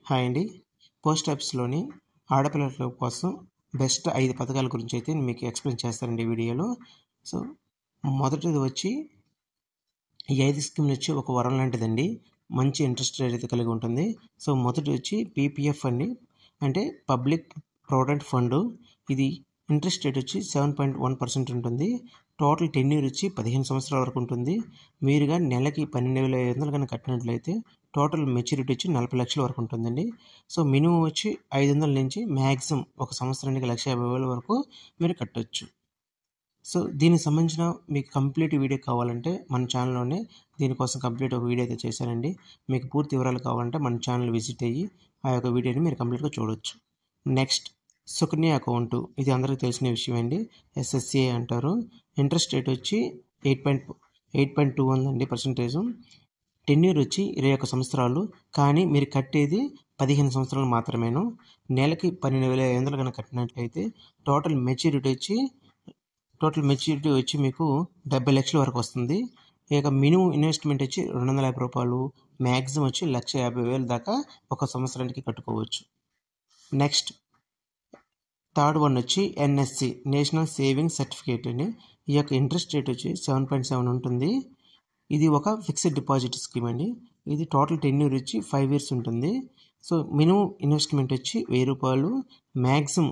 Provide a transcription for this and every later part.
Hi అండి. Post ఆఫీస్‌లోని ఆడపిల్లల కోసం బెస్ట్ 5 పథకాల గురించి అయితే మీకు ఎక్స్‌ప్లెయిన్ చేస్తానండి ఈ వీడియోలో. సో, మొదటిది వచ్చి ఈ 5 స్కీమ్‌లు వచ్చి ఒక వరం లాంటిదండి. మంచి ఇంట్రెస్ట్ రేట్ అయితే కలిగి ఉంటుంది. సో, మొదటిది వచ్చి పీపీఎఫ్ అండి. అంటే పబ్లిక్ ప్రావిడెంట్ ఫండు. ఇది ఇంట్రెస్ట్ రేట్ వచ్చి 7.1% ఉంటుంది. టోటల్ టెన్యూర్ వచ్చి 15 సంవత్సరాల వరకు ఉంటుంది. మీరు గాని నెలకి 12,500 గాని కట్టినట్లయితే టోటల్ మెచ్యూరిటీ వచ్చి 40 లక్షల వరకు ఉంటుందండి. సో, మినిమమ్ వచ్చి 500 నుంచి మాక్సిమం ఒక సంవత్సరానికి 1,50,000 వరకు మీరు కట్టొచ్చు. సో, దీనికి సంబంధించిన మీకు కంప్లీట్ వీడియో కావాలంటే మన ఛానల్‌లోనే దీనికోసం కంప్లీట్ ఒక వీడియో అయితే చేశానండి. మీకు పూర్తి వివరాలు కావాలంటే మన ఛానల్ విజిట్ అయ్యి ఆ యొక్క వీడియోని మీరు కంప్లీట్‌గా చూడొచ్చు. Next Sukanya account. ఇది అందరికీ తెలిసిన విషయమే అండి. ఎస్ఎస్‌సిఐ అంటారు. ఇంట్రెస్ట్ రేట్ వచ్చి 8.2 ఉందండి పర్సెంటేజు. టెన్యూర్ వచ్చి 21 సంవత్సరాలు. కానీ మీరు కట్టేది 15 సంవత్సరాలు మాత్రమేను. నెలకి 12,500 గనక కట్టినట్లయితే టోటల్ మెచ్యూరిటీ వచ్చి మీకు 70 లక్షల వరకు వస్తుంది. ఇక మినిమమ్ ఇన్వెస్ట్‌మెంట్ వచ్చి రూ. 250, మాక్సిమం వచ్చి 1,50,000 దాకా ఒక సంవత్సరానికి కట్టుకోవచ్చు. నెక్స్ట్ థర్డ్ వన్ వచ్చి ఎన్ఎస్‌సి నేషనల్ సేవింగ్ సర్టిఫికేట్ అండి. ఈ యొక్క ఇంట్రెస్ట్ రేట్ వచ్చి 7.7 ఉంటుంది. ఇది ఒక ఫిక్స్డ్ డిపాజిట్ స్కీమ్ అండి. ఇది టోటల్ టెన్యూర్ వచ్చి 5 ఇయర్స్ ఉంటుంది. సో, మినిమమ్ ఇన్వెస్ట్‌మెంట్ వచ్చి రూ. 1000, మాక్సిమం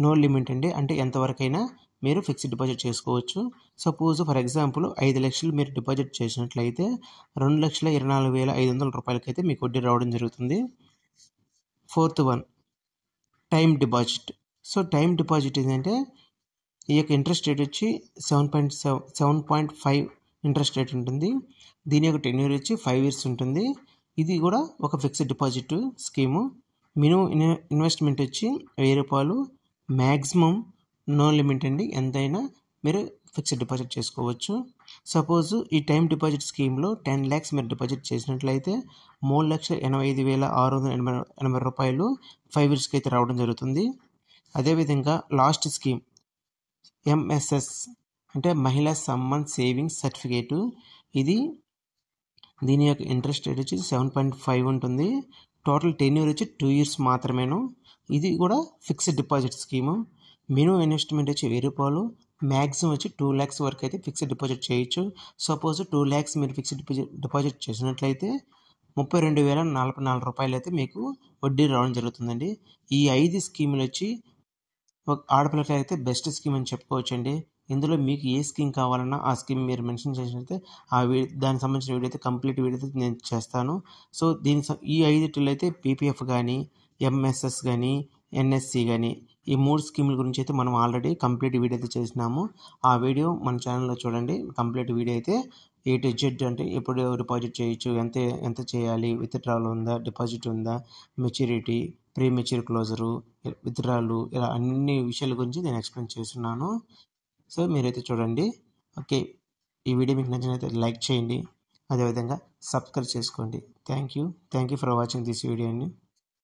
నో లిమిట్ అండి. అంటే ఎంతవరకైనా మీరు ఫిక్స్డ్ డిపాజిట్ చేసుకోవచ్చు. సపోజ్ ఫర్ ఎగ్జాంపుల్ 5 లక్షలు మీరు డిపాజిట్ చేసినట్లయితే రూ. 2,24,500 అయితే మీకు వడ్డీ రావడం జరుగుతుంది. Fourth one time deposit. So, time deposit ఏంటంటే ఈ యొక్క ఇంట్రెస్ట్ రేట్ వచ్చి 7.5 ఇంట్రెస్ట్ రేట్ ఉంటుంది. దీని యొక్క టెన్యూర్ వచ్చి 5 ఇయర్స్ ఉంటుంది. ఇది కూడా ఒక fixed deposit scheme. Minimum investment వచ్చి రూ. 1000, మాక్సిమం నో లిమిట్ అండి. ఎంతైనా మీరు ఫిక్స్డ్ డిపాజిట్ చేసుకోవచ్చు. సపోజ్ ఈ టైమ్ డిపాజిట్ స్కీమ్‌లో 10 లాక్స్ మీరు డిపాజిట్ చేసినట్లయితే రూ. 3,85,680 5 ఇయర్స్‌కి అయితే రావడం జరుగుతుంది. అదేవిధంగా లాస్ట్ స్కీమ్ ఎంఎస్ఎస్ అంటే మహిళా సమ్మాన్ సేవింగ్స్ సర్టిఫికేటు. దీని యొక్క ఇంట్రెస్ట్ రేట్ వచ్చి 7.5 ఉంటుంది. టోటల్ టెన్యూర్ వచ్చి 2 ఇయర్స్ మాత్రమేను. ఇది కూడా fixed deposit scheme. Minimum investment వచ్చి రూ. 1000, మాక్సిమం వచ్చి 2 లాక్స్ వరకు అయితే ఫిక్స్డ్ డిపాజిట్ చేయొచ్చు. సపోజ్ 2 లాక్స్ మీరు ఫిక్స్డ్ డిపాజిట్ చేసినట్లయితే రూ. 32,044 అయితే మీకు వడ్డీ రావడం జరుగుతుందండి. ఈ 5 స్కీములు వచ్చి ఆడపిల్లలకైతే బెస్ట్ స్కీమ్ అని చెప్పుకోవచ్చండి. ఇందులో మీకు ఏ స్కీమ్ కావాలన్నా ఆ స్కీమ్ మీరు మెన్షన్ చేసినట్లయితే దానికి సంబంధించిన వీడియో అయితే కంప్లీట్ వీడియో అయితే నేను చేస్తాను. సో, ఈ 5 అయితే పీపీఎఫ్ కానీ, ఎంఎస్ఎస్ కానీ, ఎన్ఎస్‌సి కానీ ఈ 3 స్కీముల గురించి అయితే మనం ఆల్రెడీ కంప్లీట్ వీడియో అయితే చేసినాము. ఆ వీడియో మన ఛానల్‌లో చూడండి. కంప్లీట్ వీడియో అయితే ఏ టు జెడ్ అంటే ఎప్పుడు డిపాజిట్ చేయొచ్చు, ఎంత చేయాలి, విత్‌డ్రావల్ ఉందా, డిపాజిట్ ఉందా, maturity, pre mature closure, withdrawal ఇలా అన్ని విషయాల గురించి నేను ఎక్స్‌ప్లెయిన్ చేస్తున్నాను. సో, మీరైతే చూడండి. ఓకే. ఈ వీడియో మీకు నచ్చినట్లయితే లైక్ చేయండి. అదేవిధంగా సబ్స్క్రైబ్ చేసుకోండి. Thank you for watching this video అండి.